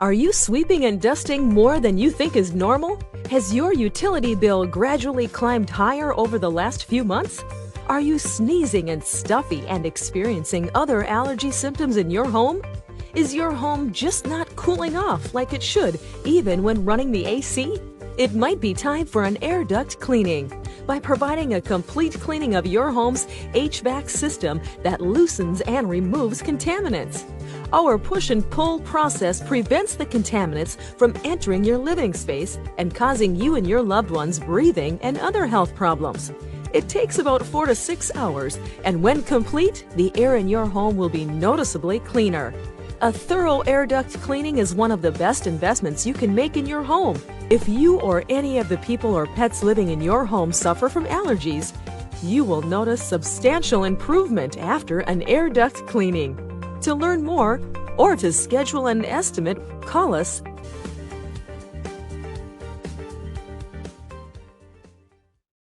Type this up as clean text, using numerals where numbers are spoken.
Are you sweeping and dusting more than you think is normal? Has your utility bill gradually climbed higher over the last few months? Are you sneezing and stuffy and experiencing other allergy symptoms in your home? Is your home just not cooling off like it should, even when running the AC? It might be time for an air duct cleaning. By providing a complete cleaning of your home's HVAC system that loosens and removes contaminants. Our push and pull process prevents the contaminants from entering your living space and causing you and your loved ones breathing and other health problems. It takes about 4 to 6 hours, and when complete, the air in your home will be noticeably cleaner. A thorough air duct cleaning is one of the best investments you can make in your home. If you or any of the people or pets living in your home suffer from allergies, you will notice substantial improvement after an air duct cleaning. To learn more or to schedule an estimate, call us